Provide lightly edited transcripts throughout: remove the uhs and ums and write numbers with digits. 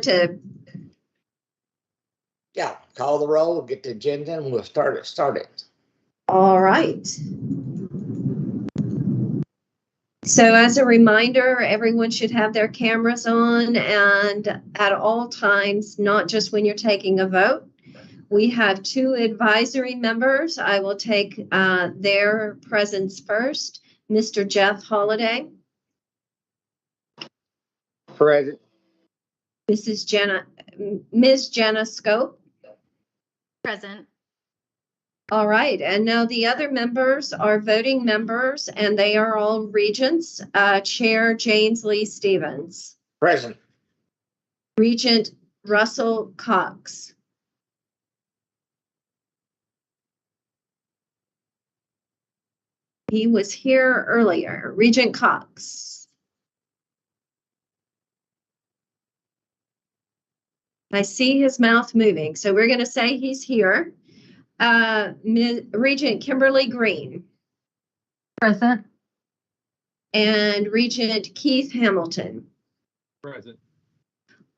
want to? Yeah, call the roll, get the agenda, and we'll start it. All right. So as a reminder, everyone should have their cameras on and at all times, not just when you're taking a vote. We have 2 advisory members. I will take their presence first. Mr. Jeff Holliday. Present. Ms. Jenna Scope. Present. All right, and now the other members are voting members, and they are all regents. Chair James Lee Stevens. Present. Regent Russell Cox. He was here earlier. Regent Cox. I see his mouth moving, so we're going to say he's here. Regent Kimberly Green. Present. And Regent Keith Hamilton. Present.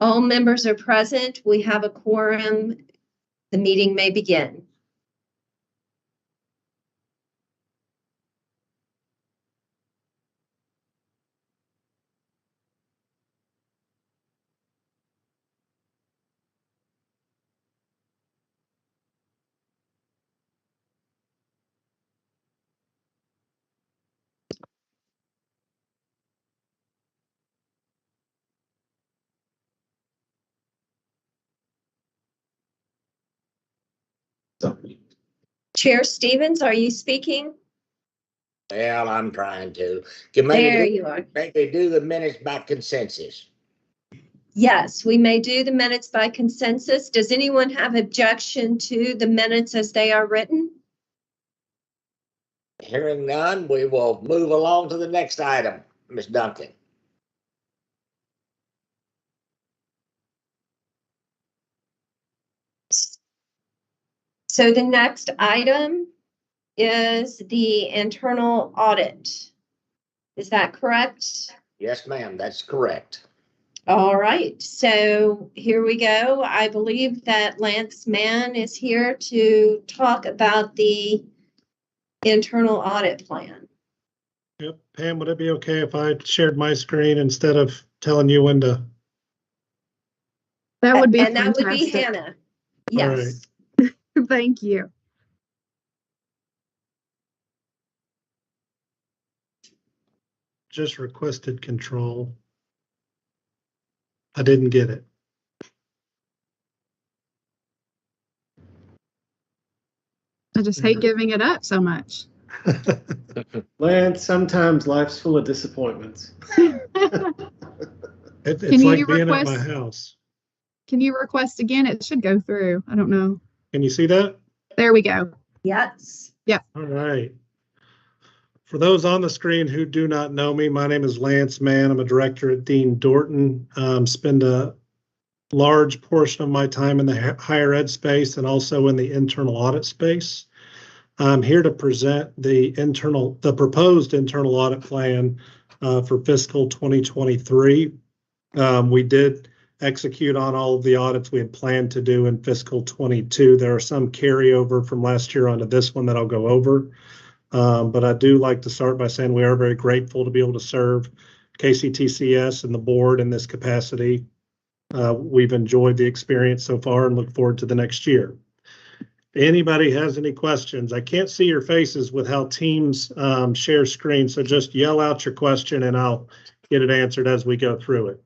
All members are present. We have a quorum. The meeting may begin. Chair Stevens, are you speaking? Well, I'm trying to. There you are. Maybe do the minutes by consensus. Yes, we may do the minutes by consensus. Does anyone have objection to the minutes as they are written? Hearing none, we will move along to the next item. Ms. Duncan. So the next item is the internal audit. Is that correct? Yes, ma'am, that's correct. All right, so here we go. I believe that Lance Mann is here to talk about the internal audit plan. Yep, Pam, would it be okay if I shared my screen instead of telling you when to? That would be and fantastic. that would be Hannah. Yes. Thank you. Just requested control. I didn't get it. I just hate giving it up so much. Lance, sometimes life's full of disappointments. It's like being at my house. Can you request again? It should go through. I don't know. Can you see that? There we go. Yes. Yeah. All right. For those on the screen who do not know me, my name is Lance Mann. I'm a director at Dean Dorton. Spend a large portion of my time in the higher ed space and also in the internal audit space. I'm here to present the proposed internal audit plan for fiscal 2023. We did execute on all of the audits we had planned to do in fiscal 22. There are some carryover from last year onto this one that I'll go over. But I do like to start by saying we are very grateful to be able to serve KCTCS and the board in this capacity. We've enjoyed the experience so far and look forward to the next year. If anybody has any questions, I can't see your faces with how Teams share screen, so just yell out your question and I'll get it answered as we go through it.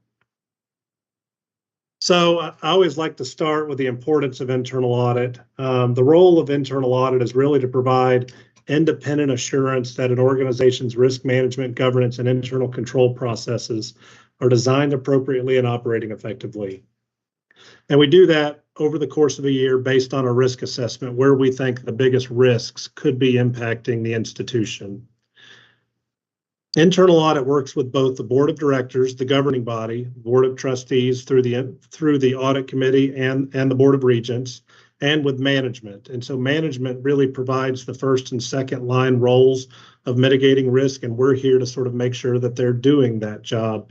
So I always like to start with the importance of internal audit. The role of internal audit is really to provide independent assurance that an organization's risk management, governance, and internal control processes are designed appropriately and operating effectively. And we do that over the course of a year based on a risk assessment where we think the biggest risks could be impacting the institution. Internal audit works with both the board of directors, the governing body, board of trustees through the audit committee and the board of regents, and with management. And so management really provides the first and second line roles of mitigating risk, and we're here to sort of make sure that they're doing that job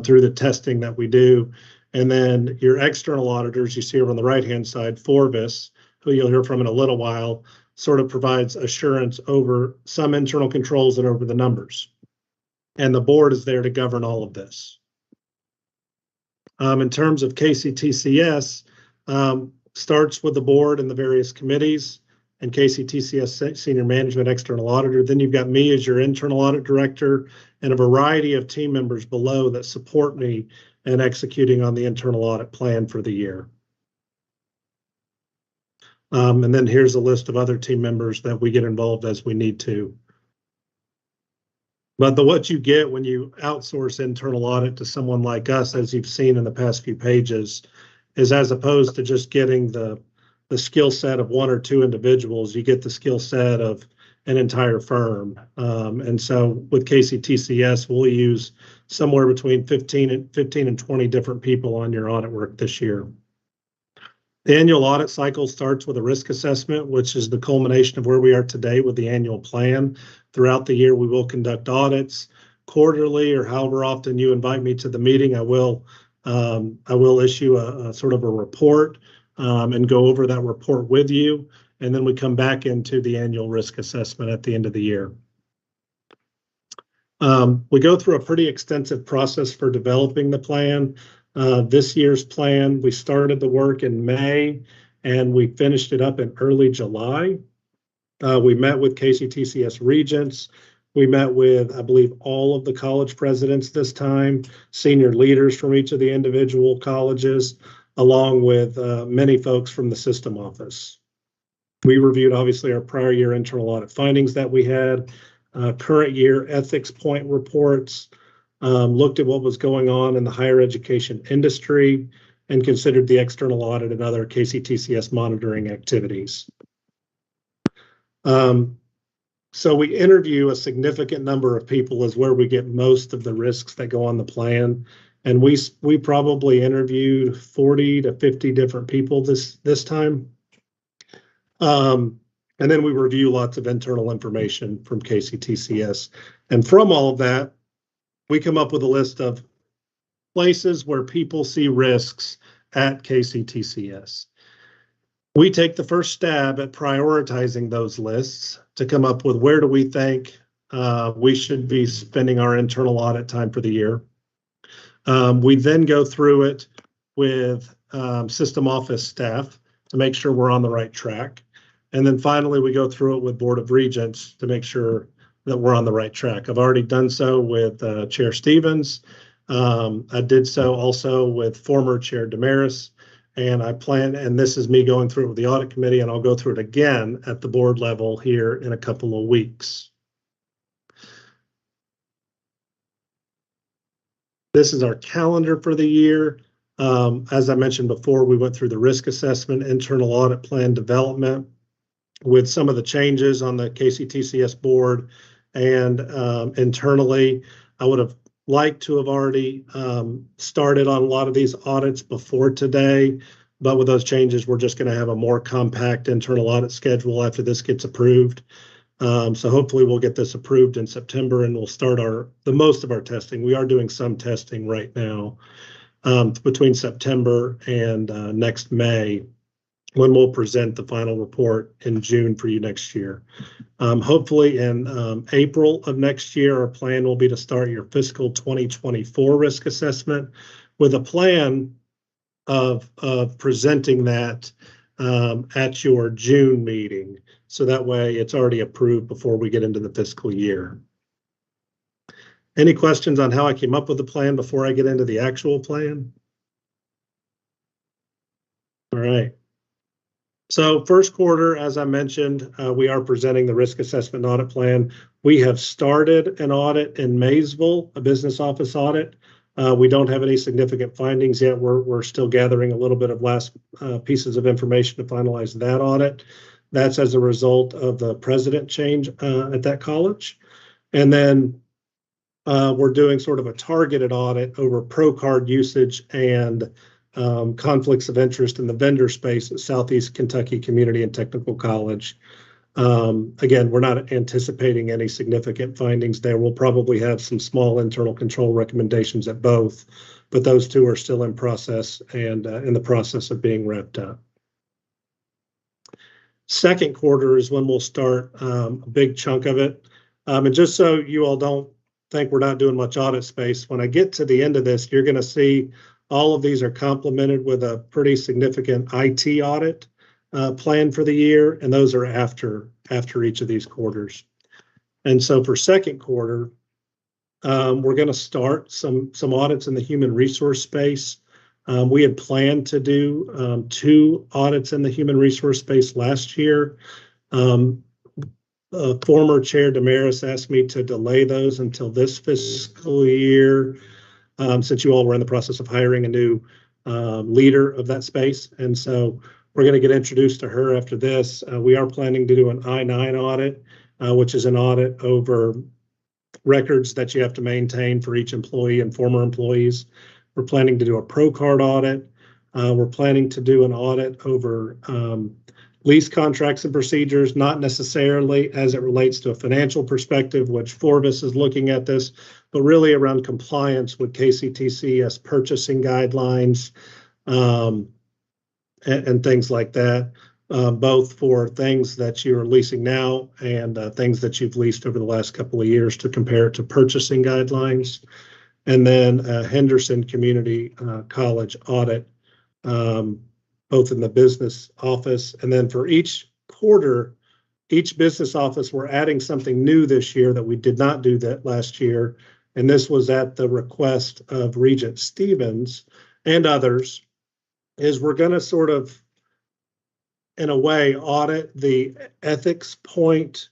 through the testing that we do And then your external auditors, you see over on the right-hand side, Forvis, who you'll hear from in a little while, sort of provides assurance over some internal controls and over the numbers. And the board is there to govern all of this. In terms of KCTCS, starts with the board and the various committees and KCTCS senior management external auditor. Then you've got me as your internal audit director and a variety of team members below that support me in executing on the internal audit plan for the year. And then here's a list of other team members that we get involved as we need to. But what you get when you outsource internal audit to someone like us, as you've seen in the past few pages, is as opposed to just getting the skill set of one or two individuals, you get the skill set of an entire firm. And so with KCTCS, we'll use somewhere between 15 and 20 different people on your audit work this year. The annual audit cycle starts with a risk assessment, which is the culmination of where we are today with the annual plan. Throughout the year, we will conduct audits quarterly, or however often you invite me to the meeting. I will issue a sort of a report and go over that report with you. And then we come back into the annual risk assessment at the end of the year. We go through a pretty extensive process for developing the plan. This year's plan, we started the work in May and we finished it up in early July. We met with KCTCS Regents. We met with, I believe, all of the college presidents this time, senior leaders from each of the individual colleges, along with many folks from the system office. We reviewed, obviously, our prior year internal audit findings that we had, current year ethics point reports, looked at what was going on in the higher education industry, and considered the external audit and other KCTCS monitoring activities. So we interview a significant number of people is where we get most of the risks that go on the plan. And we probably interviewed 40 to 50 different people this time. And then we review lots of internal information from KCTCS. And from all of that, we come up with a list of places where people see risks at KCTCS. We take the first stab at prioritizing those lists to come up with where do we think we should be spending our internal audit time for the year. We then go through it with system office staff to make sure we're on the right track. And then finally, we go through it with Board of Regents to make sure that we're on the right track. I've already done so with Chair Stevens. I did so also with former Chair Damaris. And I plan, and this is me going through it with the audit committee, and I'll go through it again at the board level here in a couple of weeks. This is our calendar for the year. As I mentioned before, we went through the risk assessment, internal audit plan development with some of the changes on the KCTCS board and internally. I would have liked to have already started on a lot of these audits before today, but with those changes, we're just going to have a more compact internal audit schedule after this gets approved. So hopefully we'll get this approved in September and we'll start the most of our testing. We are doing some testing right now between September and next May, when we'll present the final report in June for you next year. Hopefully in April of next year, our plan will be to start your fiscal 2024 risk assessment with a plan of presenting that at your June meeting. So that way it's already approved before we get into the fiscal year. Any questions on how I came up with the plan before I get into the actual plan? All right. So first quarter, as I mentioned, we are presenting the risk assessment audit plan. We have started an audit in Maysville, a business office audit. We don't have any significant findings yet. We're still gathering a little bit of last pieces of information to finalize that audit. That's as a result of the president change at that college. And then we're doing sort of a targeted audit over pro card usage and conflicts of interest in the vendor space at Southeast Kentucky Community and Technical College. Again, we're not anticipating any significant findings there. We'll probably have some small internal control recommendations at both, but those two are still in process and in the process of being wrapped up. Second quarter is when we'll start a big chunk of it. And just so you all don't think we're not doing much audit space, when I get to the end of this, you're going to see all of these are complemented with a pretty significant IT audit plan for the year, and those are after each of these quarters. And so for second quarter, we're going to start some audits in the human resource space. We had planned to do 2 audits in the human resource space last year. Former Chair Damaris asked me to delay those until this fiscal year, since you all were in the process of hiring a new leader of that space. And so we're going to get introduced to her after this. We are planning to do an I-9 audit, which is an audit over records that you have to maintain for each employee and former employees. We're planning to do a pro card audit. We're planning to do an audit over lease contracts and procedures, not necessarily as it relates to a financial perspective, which Forbes is looking at this, but really around compliance with KCTCS purchasing guidelines and things like that, both for things that you're leasing now and things that you've leased over the last couple of years to compare it to purchasing guidelines. And then Henderson Community College audit, both in the business office. And then for each quarter, each business office, we're adding something new this year that we did not do that last year. And this was at the request of Regent Stevens and others, is we're going to sort of, in a way, audit the ethics point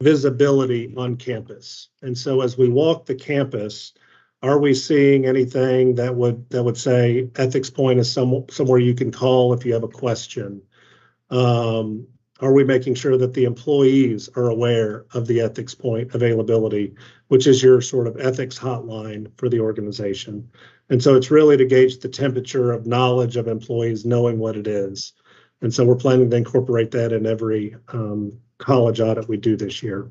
visibility on campus. And so as we walk the campus, are we seeing anything that would say ethics point is somewhere you can call if you have a question? Are we making sure that the employees are aware of the ethics point availability, which is your sort of ethics hotline for the organization? And so it's really to gauge the temperature of knowledge of employees knowing what it is. And so we're planning to incorporate that in every college audit we do this year.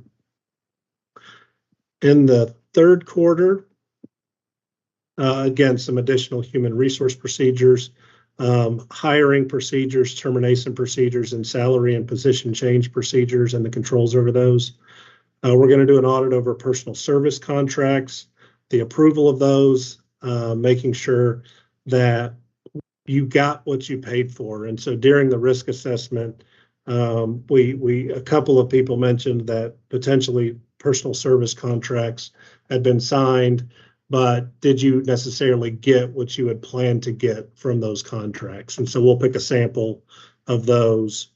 In the third quarter, again, some additional human resource procedures, hiring procedures, termination procedures, and salary and position change procedures and the controls over those. We're going to do an audit over personal service contracts, the approval of those, making sure that you got what you paid for. And so during the risk assessment, a couple of people mentioned that potentially personal service contracts had been signed, but did you necessarily get what you had planned to get from those contracts? And so we'll pick a sample of those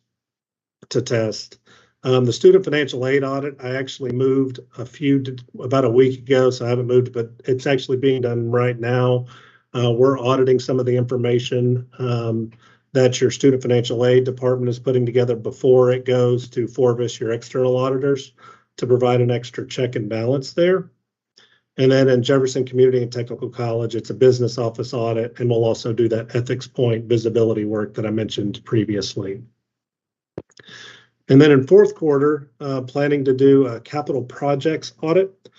to test. The student financial aid audit, I actually moved about a week ago, so I haven't moved, but it's actually being done right now. We're auditing some of the information that your student financial aid department is putting together before it goes to Forbes, your external auditors, to provide an extra check and balance there. And then in Jefferson Community and Technical College, it's a business office audit, and we'll also do that ethics point visibility work that I mentioned previously. And then in fourth quarter, planning to do a capital projects audit,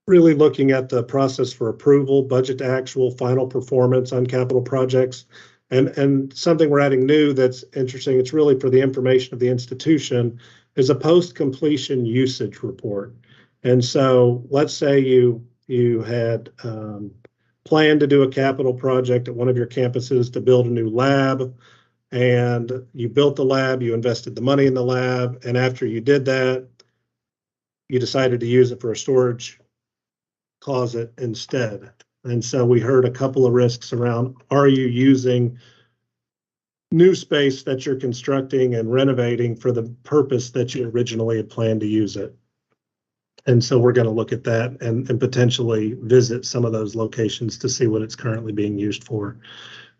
really looking at the process for approval, budget to actual, final performance on capital projects. And something we're adding new that's interesting, it's really for the information of the institution, is a post-completion usage report. And so let's say you had planned to do a capital project at one of your campuses to build a new lab, and you built the lab, you invested the money in the lab, and after you did that, you decided to use it for a storage closet instead. And so we heard a couple of risks around, are you using new space that you're constructing and renovating for the purpose that you originally had planned to use it? And so we're going to look at that and potentially visit some of those locations to see what it's currently being used for.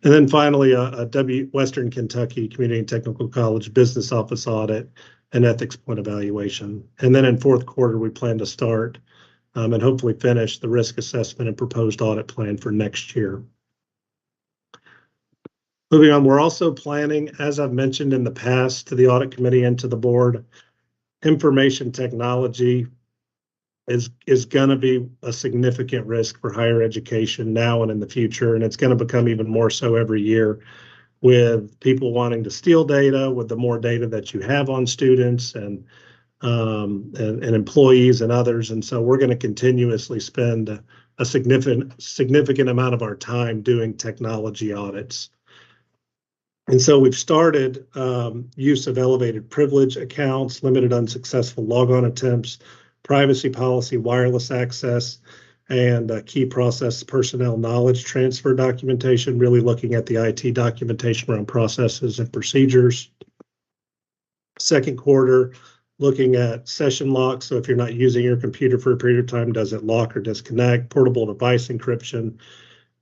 And then finally, a Western Kentucky Community and Technical College business office audit and ethics point evaluation. And then in fourth quarter, we plan to start and hopefully finish the risk assessment and proposed audit plan for next year. Moving on, we're also planning, as I've mentioned in the past to the audit committee and to the board, information technology is going to be a significant risk for higher education now and in the future. And it's going to become even more so every year with people wanting to steal data, with the more data that you have on students and employees and others. And so we're going to continuously spend a significant amount of our time doing technology audits. And so we've started use of elevated privilege accounts, limited unsuccessful logon attempts, privacy policy, wireless access, and key process personnel knowledge transfer documentation, really looking at the IT documentation around processes and procedures. Second quarter, looking at session locks. So if you're not using your computer for a period of time, does it lock or disconnect? Portable device encryption,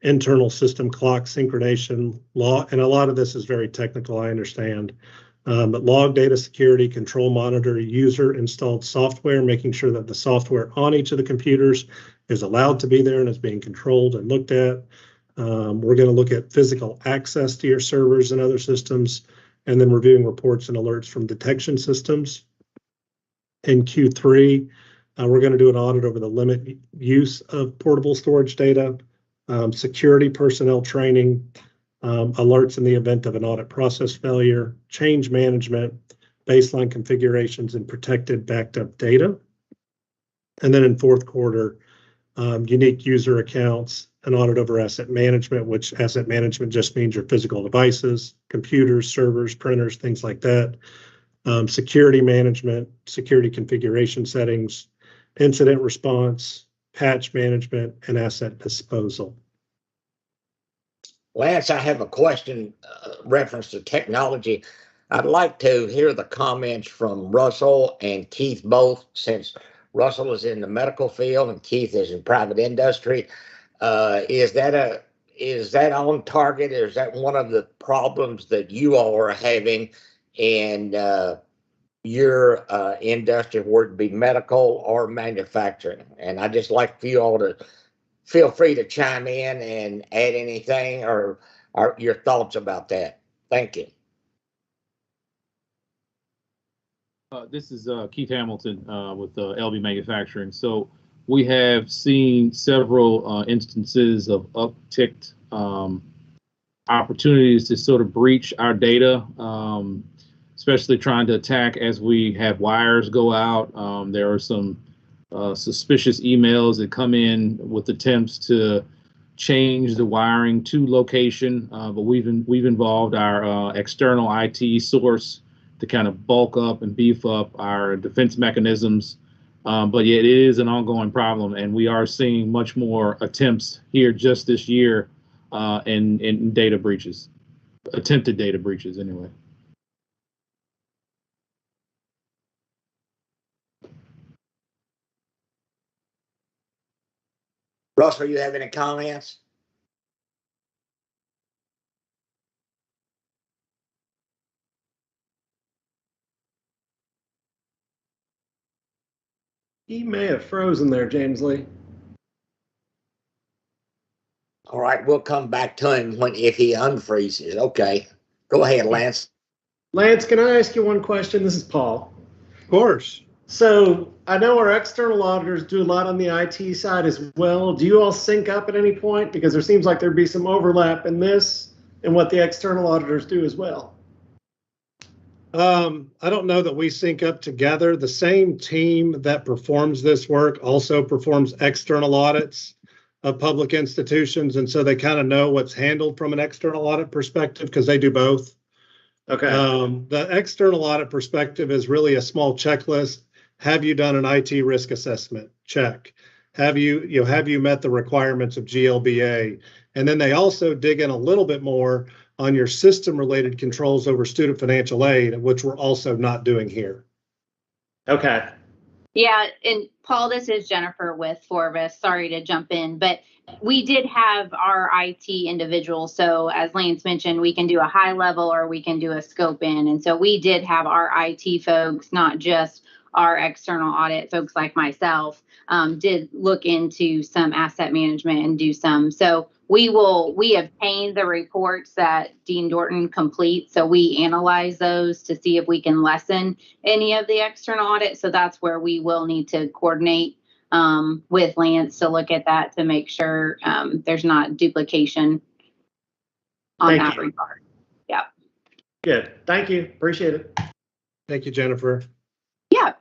internal system clock synchronization, and a lot of this is very technical, I understand. But log data security, control monitor, user installed software, making sure that the software on each of the computers is allowed to be there and is being controlled and looked at. We're going to look at physical access to your servers and other systems, and then reviewing reports and alerts from detection systems. In Q3, we're going to do an audit over the limit use of portable storage data, security personnel training, alerts in the event of an audit process failure, change management, baseline configurations, and protected backed up data. And then in fourth quarter, unique user accounts, an audit over asset management, which asset management just means your physical devices, computers, servers, printers, things like that. Security management, security configuration settings, incident response, patch management, and asset disposal. Lance, I have a question reference to technology. I'd like to hear the comments from Russell and Keith both, since Russell is in the medical field and Keith is in private industry. Is that on target, or is that one of the problems that you all are having in your industry, whether it be medical or manufacturing? And I just like for you all to feel free to chime in and add anything or your thoughts about that. Thank you. This is Keith Hamilton with LB Manufacturing. So we have seen several instances of upticked opportunities to sort of breach our data, especially trying to attack as we have wires go out. There are some suspicious emails that come in with attempts to change the wiring to location, but we've involved our external IT source to kind of bulk up and beef up our defense mechanisms. But yet it is an ongoing problem, and we are seeing much more attempts here just this year in data breaches, attempted data breaches anyway. Russell, you have any comments? He may have frozen there, James Lee. All right, we'll come back to him if he unfreezes. Okay, go ahead, Lance. Lance, can I ask you one question? This is Paul. Of course. So I know our external auditors do a lot on the IT side as well. Do you all sync up at any point? Because there seems like there'd be some overlap in this and what the external auditors do as well. I don't know that we sync up together. The same team that performs this work also performs external audits of public institutions. And so they kind of know what's handled from an external audit perspective because they do both. Okay. The external audit perspective is really a small checklist. Have you done an IT risk assessment? Check. Have you met the requirements of GLBA? And then they also dig in a little bit more on your system-related controls over student financial aid, which we're also not doing here. Okay. Yeah, and Paul, this is Jennifer with Forvis. Sorry to jump in, but we did have our IT individual. So as Lance mentioned, we can do a high level or we can do a scope in. And so we did have our IT folks, not just our external audit folks like myself, did look into some asset management and do some. So we obtain the reports that Dean Dorton completes. So we analyze those to see if we can lessen any of the external audit. So that's where we will need to coordinate with Lance to look at that to make sure there's not duplication on that regard. Yeah. Good. Thank you. Appreciate it. Thank you, Jennifer. Yeah.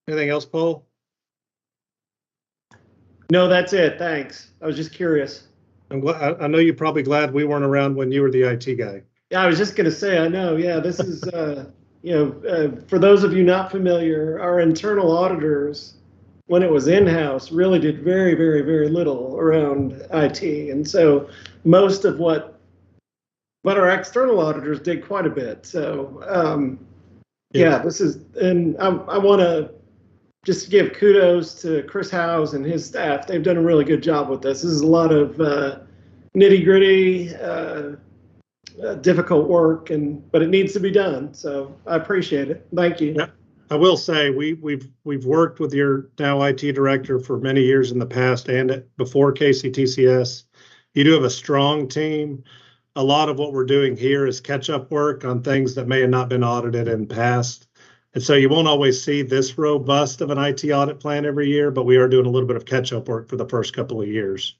Anything else, Paul? No, that's it. Thanks. I was just curious. I'm glad. I know you're probably glad we weren't around when you were the IT guy. Yeah, I was just going to say, I know. Yeah, this is, for those of you not familiar, our internal auditors, when it was in-house, really did very, very, very little around IT. And so most of but our external auditors did quite a bit. So, this is, and I want to just give kudos to Chris Howes and his staff. They've done a really good job with this. This is a lot of nitty-gritty, difficult work, but it needs to be done. So I appreciate it. Thank you. Yeah, I will say we've worked with your now IT director for many years in the past and before KCTCS. You do have a strong team. A lot of what we're doing here is catch-up work on things that may have not been audited in the past. And so you won't always see this robust of an IT audit plan every year, but we are doing a little bit of catch-up work for the first couple of years.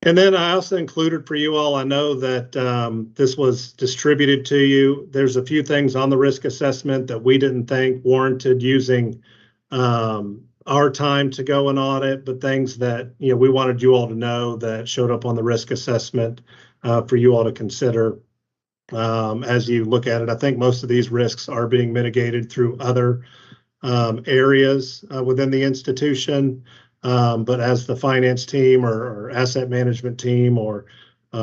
And then I also included for you all, I know that this was distributed to you. There's a few things on the risk assessment that we didn't think warranted using our time to go and audit, but things that we wanted you all to know that showed up on the risk assessment for you all to consider as you look at it. I think most of these risks are being mitigated through other areas within the institution. But as the finance team or asset management team or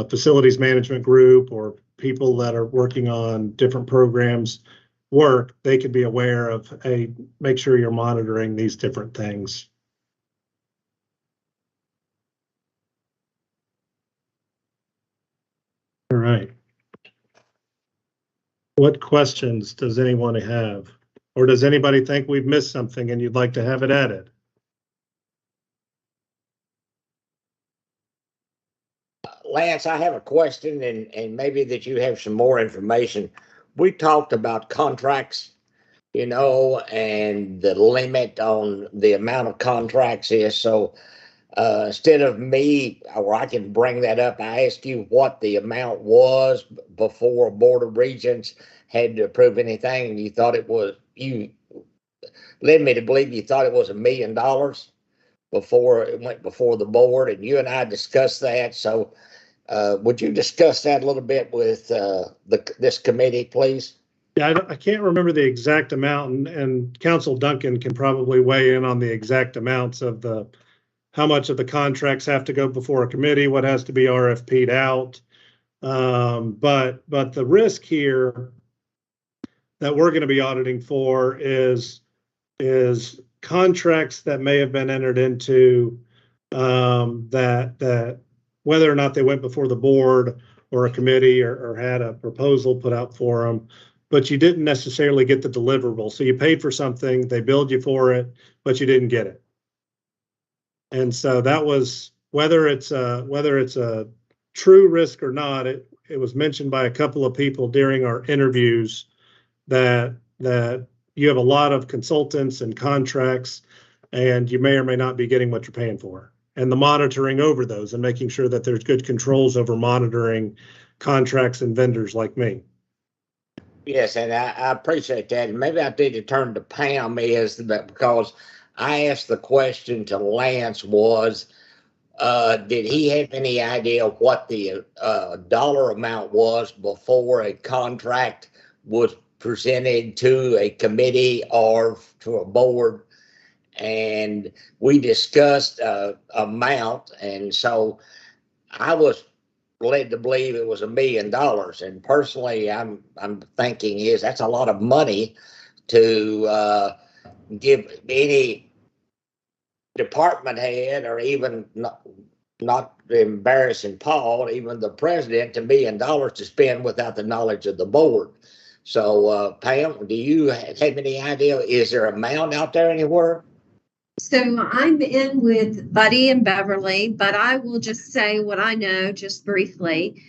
facilities management group or people that are working on different programs work, they could be aware of, hey, make sure you're monitoring these different things. All right. What questions does anyone have? Or does anybody think we've missed something and you'd like to have it added? Lance, I have a question, and maybe that you have some more information. We talked about contracts, and the limit on the amount of contracts is. So instead of me, or I can bring that up, I asked you what the amount was before Board of Regents had to approve anything, and you thought it was, you led me to believe you thought it was $1 million before it went before the board, and you and I discussed that. So would you discuss that a little bit with this committee, please? Yeah, I can't remember the exact amount, and Council Duncan can probably weigh in on the exact amounts of how much of the contracts have to go before a committee, what has to be RFP'd out. But the risk here that we're going to be auditing for is contracts that may have been entered into that whether or not they went before the board or a committee or had a proposal put out for them, but you didn't necessarily get the deliverable. So you paid for something, they billed you for it, but you didn't get it. And so that was, whether it's a true risk or not, it was mentioned by a couple of people during our interviews that you have a lot of consultants and contracts, and you may or may not be getting what you're paying for. And the monitoring over those and making sure that there's good controls over monitoring contracts and vendors like me. Yes, and I appreciate that. And maybe I need to turn to Pam is that, because I asked the question to Lance was, did he have any idea what the dollar amount was before a contract was presented to a committee or to a board? And we discussed amount, and so I was led to believe it was $1 million. And personally, I'm thinking that's a lot of money to give any department head, or even not embarrassing Paul, even the president, $1 million to spend without the knowledge of the board. So Pam, do you have any idea? Is there an amount out there anywhere? So I'm in with Buddy and Beverly, but I will just say what I know just briefly.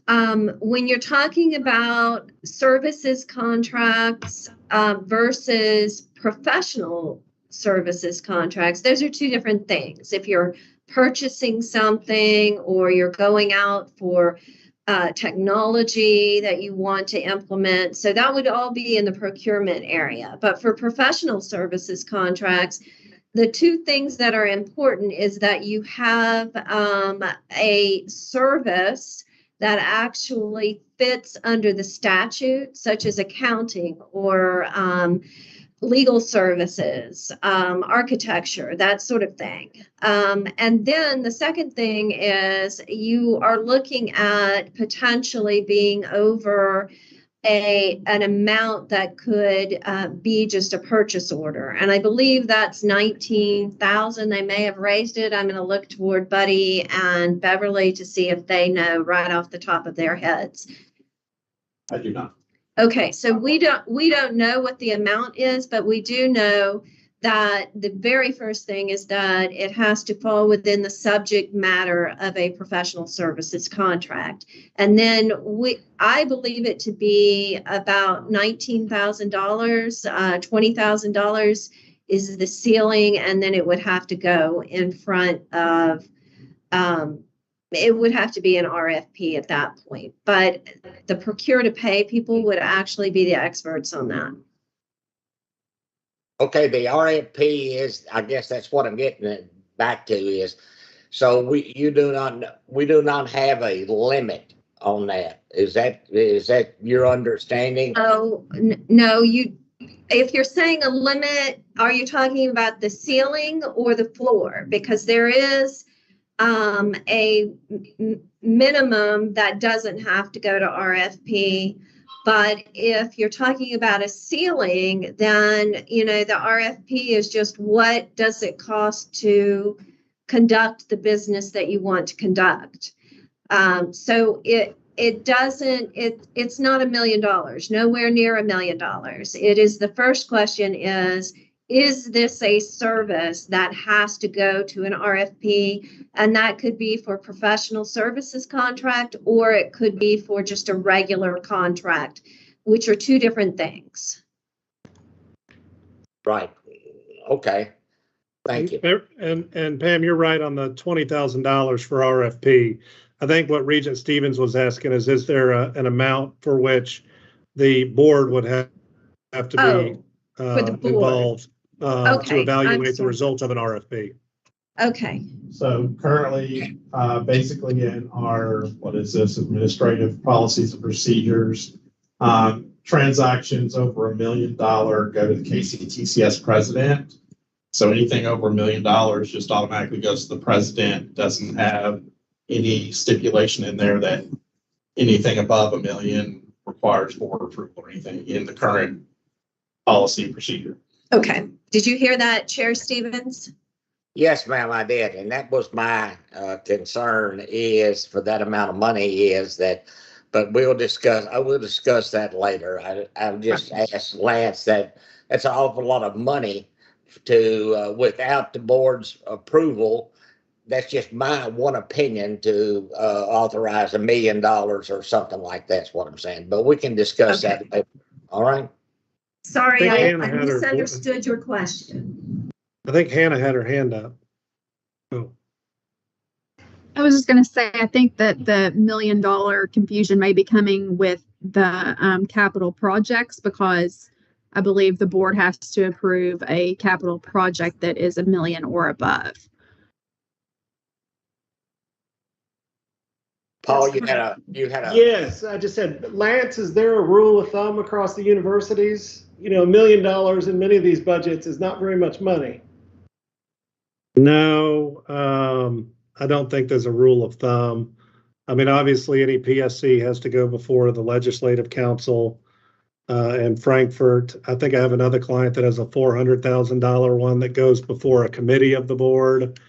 When you're talking about services contracts versus professional services contracts, those are two different things. If you're purchasing something or you're going out for technology that you want to implement, so that would all be in the procurement area. But for professional services contracts, the two things that are important is that you have a service that actually fits under the statute, such as accounting or legal services, architecture, that sort of thing. And then the second thing is you are looking at potentially being over an amount that could be just a purchase order. And I believe that's 19,000. They may have raised it. I'm going to look toward Buddy and Beverly to see if they know right off the top of their heads. I do not. Okay, so we don't know what the amount is, but we do know that the very first thing is that it has to fall within the subject matter of a professional services contract. And then I believe it to be about $19,000, $20,000 is the ceiling, and then it would have to go in front of, it would have to be an RFP at that point. But the procure to pay people would actually be the experts on that. Okay, the RFP is, I guess that's what I'm getting back to is, so we do not have a limit on that. Is that your understanding? Oh, no, if you're saying a limit, are you talking about the ceiling or the floor? Because there is a minimum that doesn't have to go to RFP. But if you're talking about a ceiling, then, the RFP is just what does it cost to conduct the business that you want to conduct. So it's not $1 million, nowhere near $1 million. It is, the first question is this a service that has to go to an RFP? And that could be for professional services contract, or it could be for just a regular contract, which are two different things. Right. Okay. Thank you. And Pam, you're right on the $20,000 for RFP. I think what Regent Stevens was asking is there an amount for which the board would have to be involved to evaluate the results of an RFP? Okay. So currently, basically in our, administrative policies and procedures, transactions over $1 million go to the KCTCS president. So anything over $1 million just automatically goes to the president. Doesn't have any stipulation in there that anything above $1 million requires board approval or anything in the current policy and procedure. Okay. Did you hear that, Chair Stevens? Yes, ma'am, I did. And that was my concern is for that amount of money is that, but I will discuss that later. I've just asked Lance that's an awful lot of money to, without the board's approval. That's just my one opinion to authorize $1 million or something like that's what I'm saying. But we can discuss that later. All right. Sorry, I Hannah misunderstood your question. I think Hannah had her hand up. Oh. I was just going to say, I think that the $1 million confusion may be coming with the capital projects, because I believe the board has to approve a capital project that is $1 million or above. Paul, you had a. Yes, I just said, Lance, is there a rule of thumb across the universities? $1 million in many of these budgets is not very much money. No, I don't think there's a rule of thumb. I mean, obviously, any PSC has to go before the Legislative Council in Frankfurt. I think I have another client that has a $400,000 one that goes before a committee of the board.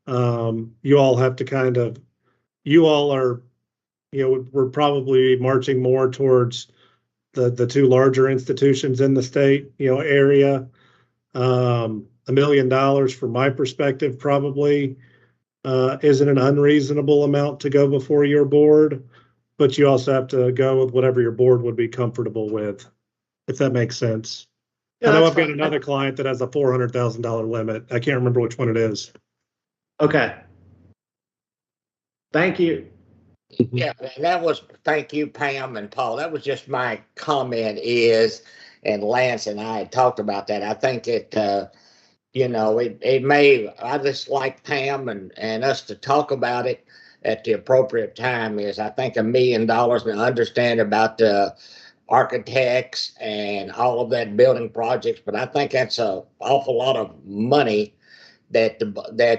You all have to you all are, we're probably marching more towards the two larger institutions in the state, area. $1 million from my perspective probably isn't an unreasonable amount to go before your board. but you also have to go with whatever your board would be comfortable with, if that makes sense. Yeah, I know that's I've got fine. another client that has a $400,000 limit. I can't remember which one it is. Okay. Thank you. Yeah, and that was, thank you, Pam and Paul. That was just my comment is, and Lance and I had talked about that. I think that, it may, I just like Pam and us to talk about it at the appropriate time is, I think $1 million, and I understand about the architects and all of that building projects, but I think that's an awful lot of money that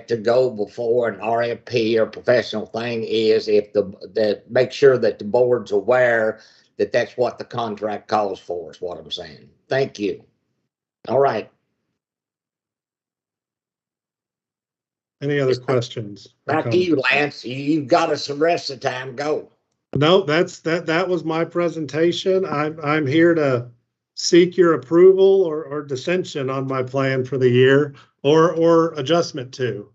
to go before an RFP or professional thing is that make sure that the board's aware that that's what the contract calls for is what I'm saying. Thank you. All right. Any other questions? Back to you, Lance. You've got us the rest of the time. Go. No, that was my presentation. I'm here to seek your approval or dissension on my plan for the year or adjustment to.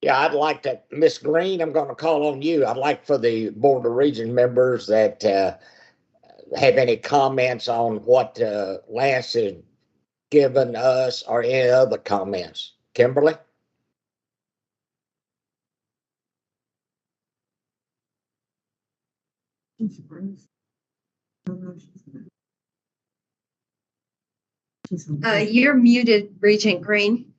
Yeah, I'd like to, Miss Green, I'm going to call on you. I'd like for the Board of Regents members that have any comments on what Lance has given us or any other comments. Kimberly? You're muted, Regent Green.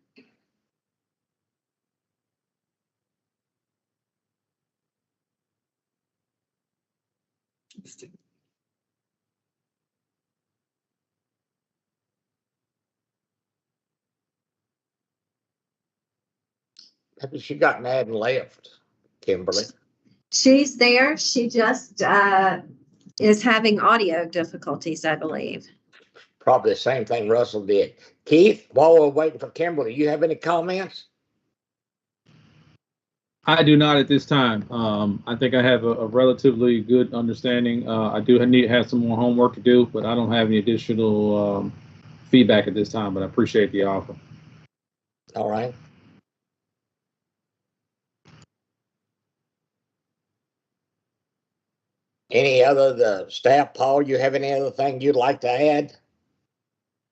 Maybe she got mad and left, Kimberly. She's there. She just is having audio difficulties, I believe. Probably the same thing Russell did. Keith, while we're waiting for Kimberly, you have any comments? I do not at this time. I think I have a relatively good understanding. I do need to have some more homework to do, but I don't have any additional feedback at this time, but I appreciate the offer. All right. Any other, the staff, Paul, you have any other thing you'd like to add?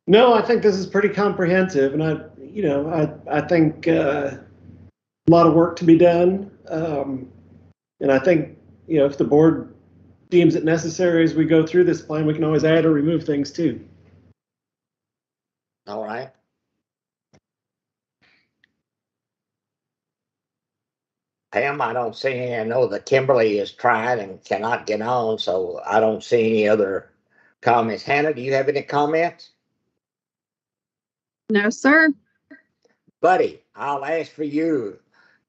No, I think this is pretty comprehensive, and I think a lot of work to be done. And I think, if the board deems it necessary as we go through this plan, we can always add or remove things too. All right. Pam, I don't see any. I know that Kimberly is trying and cannot get on, so I don't see any other comments. Hannah, do you have any comments? No, sir. Buddy, I'll ask for your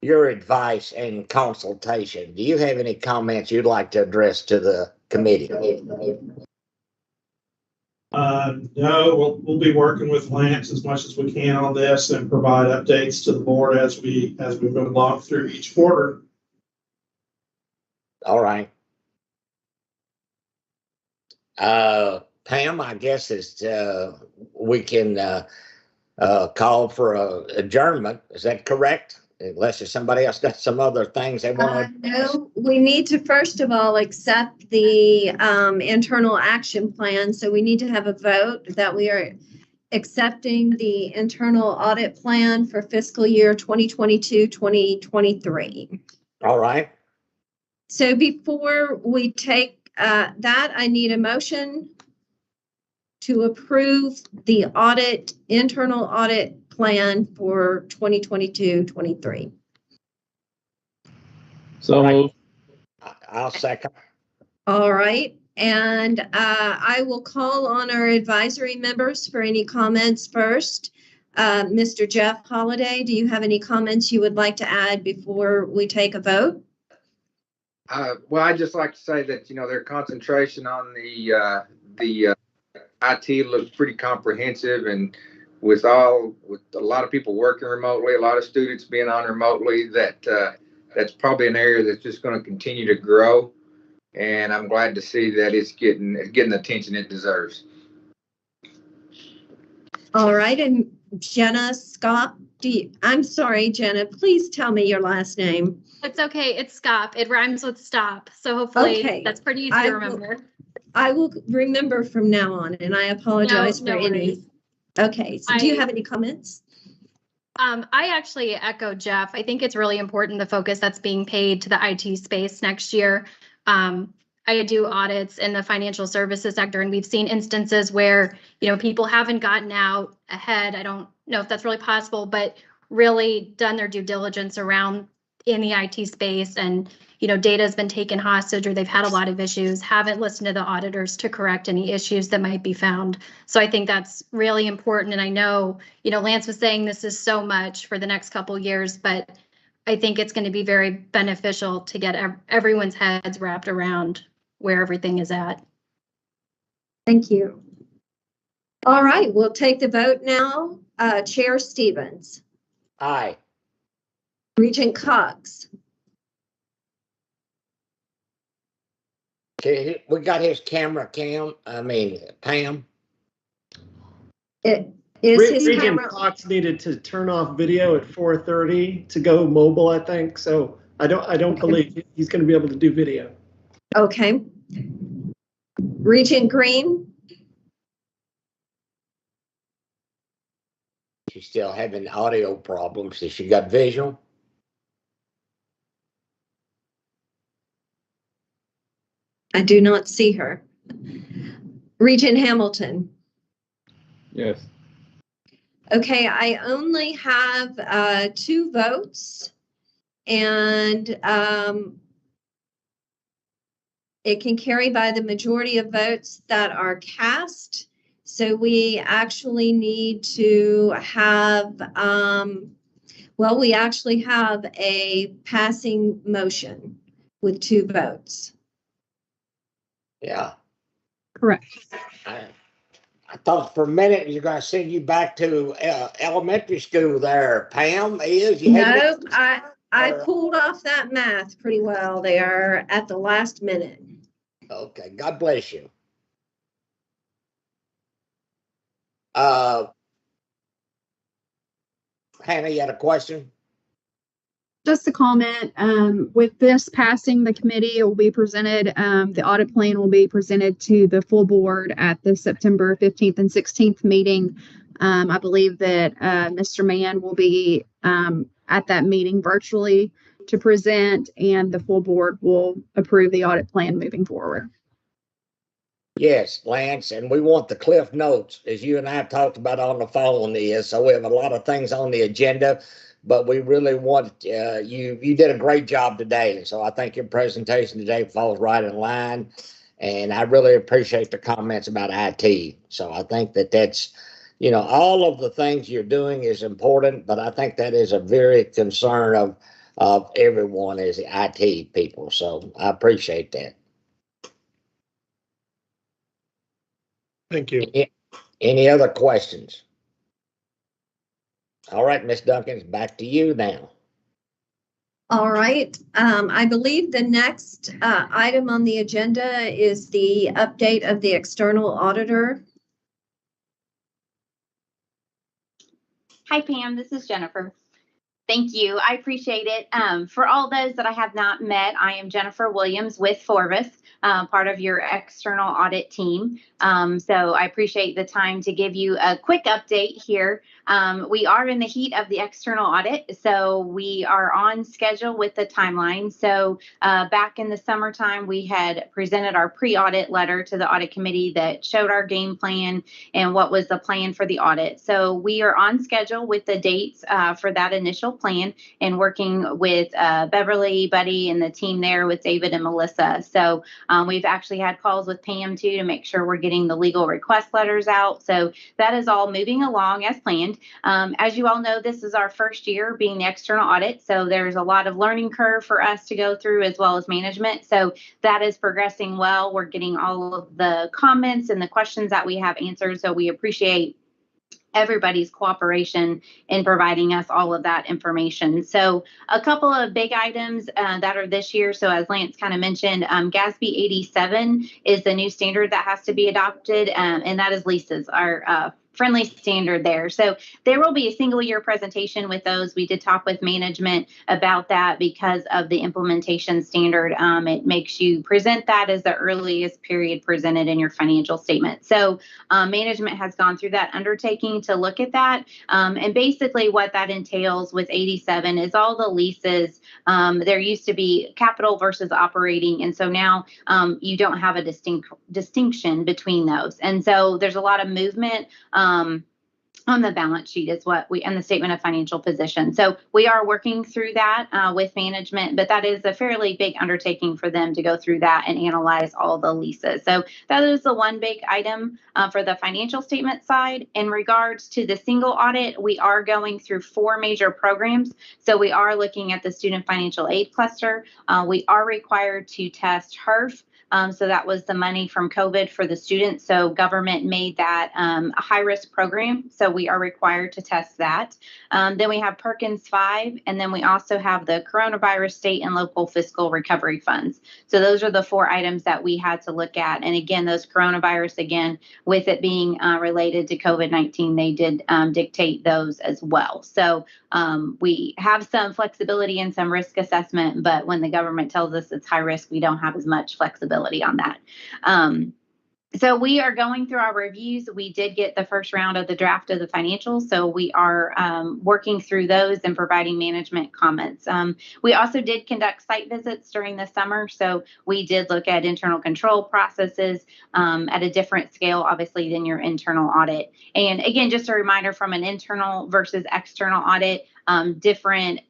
advice and consultation. Do you have any comments you'd like to address to the committee? No, we'll be working with Lance as much as we can on this and provide updates to the board as we move along through each quarter. All right. Pam, I guess we can call for adjournment. Is that correct? Unless there's somebody else got some other things they want to. No, we need to first of all accept the internal action plan. So we need to have a vote that we are accepting the internal audit plan for fiscal year 2022-2023. All right. So before we take that, I need a motion to approve the internal audit plan for 2022-23. So moved. I'll second. All right. And I will call on our advisory members for any comments first. Mr. Jeff Holliday, do you have any comments you would like to add before we take a vote? Well, I'd just like to say that, their concentration on the IT looks pretty comprehensive, and with a lot of people working remotely, a lot of students being on remotely, that's probably an area that's just going to continue to grow. And I'm glad to see that it's getting the attention it deserves. All right. And Jenna Scott, I'm sorry, Jenna, please tell me your last name. It's okay. It's Scop. It rhymes with stop. So hopefully Okay. that's pretty easy to remember. I will remember from now on, and I apologize No for any. worries. Okay, so do you have any comments? I actually echo Jeff. I think it's really important the focus that's being paid to the IT space next year. I do audits in the financial services sector, and we've seen instances where, you know, people haven't gotten out ahead. I don't know if that's really possible, but really done their due diligence around in the IT space, and, you know, data has been taken hostage, or they've had a lot of issues, haven't listened to the auditors to correct any issues that might be found. So I think that's really important. And I know, you know, Lance was saying this is so much for the next couple of years, but I think it's going to be very beneficial to get everyone's heads wrapped around where everything is at. Thank you. All right, we'll take the vote now. Chair Stevens. Aye. Regent Cox. Okay, we got his camera Pam. It is his Regent camera. Cox needed to turn off video at 4:30 to go mobile, I think. So I don't believe he's going to be able to do video. Okay. Regent Green. She's still having audio problems. Has she got visual? I do not see her. Regent Hamilton. Yes. Okay, I only have 2 votes, and it can carry by the majority of votes that are cast. So we actually need to have, we actually have a passing motion with 2 votes. Yeah. Correct. I thought for a minute you're going to send you back to elementary school there, Pam. No, I pulled off that math pretty well there at the last minute. Okay, God bless you. Hannah, you had a question? Just a comment, with this passing the committee, it will be presented, the audit plan will be presented to the full board at the September 15th and 16th meeting. I believe that Mr. Mann will be at that meeting virtually to present, and the full board will approve the audit plan moving forward. Yes, Lance, and we want the Cliff Notes, as you and I talked about on the phone. So we have a lot of things on the agenda, but we really want you did a great job today. So I think your presentation today falls right in line, and I really appreciate the comments about IT. So I think that's, you know, all of the things you're doing is important, but I think that is a very concern of everyone as the IT people. So I appreciate that. Thank you. Any other questions? All right, Ms. Duncans, back to you now. All right. I believe the next item on the agenda is the update of the external auditor. Hi, Pam. This is Jennifer. Thank you. I appreciate it. For all those that I have not met, I am Jennifer Williams with Forvis, part of your external audit team. So I appreciate the time to give you a quick update here. We are in the heat of the external audit, so we are on schedule with the timeline. So back in the summertime, we had presented our pre-audit letter to the audit committee that showed our game plan and what was the plan for the audit. So we are on schedule with the dates for that initial plan, and working with Beverly, Buddy, and the team there with David and Melissa. So we've actually had calls with Pam too to make sure we're getting the legal request letters out. So that is all moving along as planned. As you all know, this is our first year being the external audit. So there's a lot of learning curve for us to go through, as well as management. So that is progressing well. We're getting all of the comments and the questions that we have answered. So we appreciate everybody's cooperation in providing us all of that information. So a couple of big items that are this year. So as Lance kind of mentioned, GASB 87 is the new standard that has to be adopted, and that is leases. Our friendly standard there. So there will be a single year presentation with those. We did talk with management about that because of the implementation standard. It makes you present that as the earliest period presented in your financial statement. So management has gone through that undertaking to look at that. And basically what that entails with 87 is all the leases. There used to be capital versus operating. And so now you don't have a distinction between those. And so there's a lot of movement on the balance sheet is what we, and the statement of financial position. So we are working through that with management, but that is a fairly big undertaking for them to go through that and analyze all the leases. So that is the one big item for the financial statement side. In regards to the single audit, we are going through 4 major programs. So we are looking at the student financial aid cluster. We are required to test HERF. So that was the money from COVID for the students. So government made that a high-risk program. So we are required to test that. Then we have Perkins 5, and then we also have the coronavirus state and local fiscal recovery funds. So those are the 4 items that we had to look at. And again, those coronavirus, again, with it being related to COVID-19, they did dictate those as well. So we have some flexibility and some risk assessment, but when the government tells us it's high risk, we don't have as much flexibility on that. So we are going through our reviews. We did get the first round of the draft of the financials. So we are working through those and providing management comments. We also did conduct site visits during the summer. So we did look at internal control processes at a different scale, obviously, than your internal audit. And again, just a reminder from an internal versus external audit, different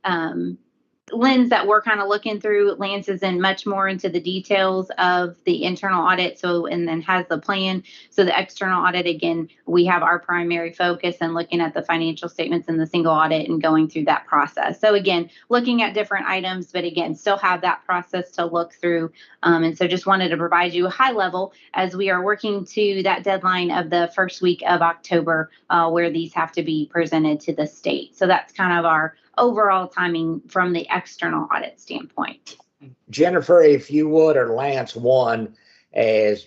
lens that we're kind of looking through. Lance is in much more into the details of the internal audit. So, and then has the plan. So the external audit, again, we have our primary focus and looking at the financial statements in the single audit and going through that process. So again, looking at different items, but again, still have that process to look through. And so just wanted to provide you a high level as we are working to that deadline of the first week of October, where these have to be presented to the state. So that's kind of our overall timing from the external audit standpoint. Jennifer, if you would, or Lance, one, as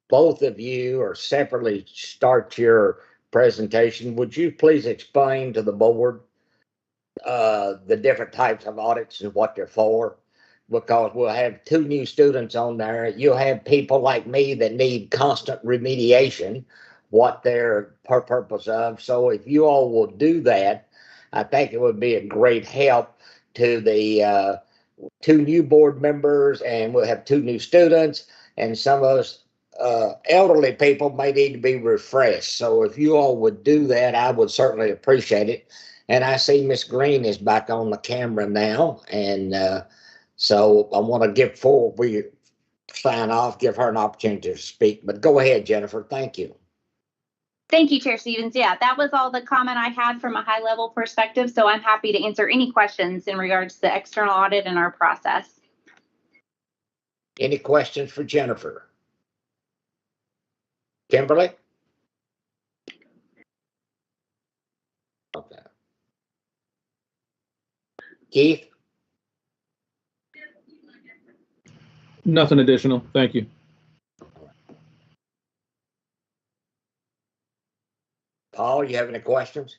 both of you or separately start your presentation, would you please explain to the board the different types of audits and what they're for? Because we'll have 2 new students on there. You'll have people like me that need constant remediation, what they're per purpose of. So if you all will do that, I think it would be a great help to the 2 new board members, and we'll have 2 new students, and some of us elderly people may need to be refreshed. So if you all would do that, I would certainly appreciate it. And I see Miss Green is back on the camera now, and so I want to give, before we sign off, give her an opportunity to speak. But go ahead, Jennifer. Thank you. Thank you, Chair Stevens. Yeah, that was all the comment I had from a high level perspective. So I'm happy to answer any questions in regards to the external audit and our process. Any questions for Jennifer? Kimberly? Okay. Keith? Nothing additional. Thank you. Paul, you have any questions?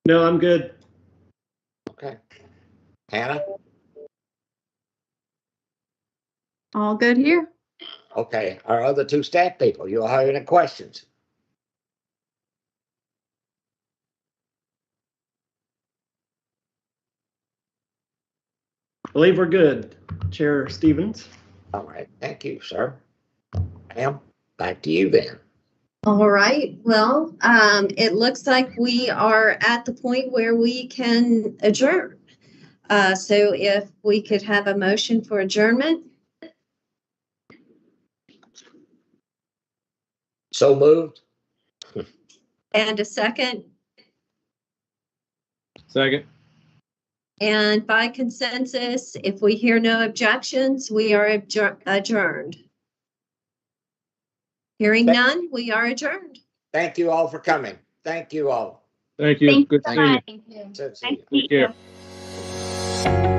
No, I'm good. Okay. Hannah? All good here. Okay. Our other 2 staff people, you all have any questions? I believe we're good, Chair Stevens. All right. Thank you, sir. Ma'am, back to you then. All right. Well, it looks like we are at the point where we can adjourn. So if we could have a motion for adjournment. So moved. And a second. Second. And by consensus, if we hear no objections, we are adjourned. Hearing none, we are adjourned. Thank you all for coming. Thank you all. Thank you. Thank Good you to so see you. much. Thank you. Good to see Nice you. to meet Take care. you.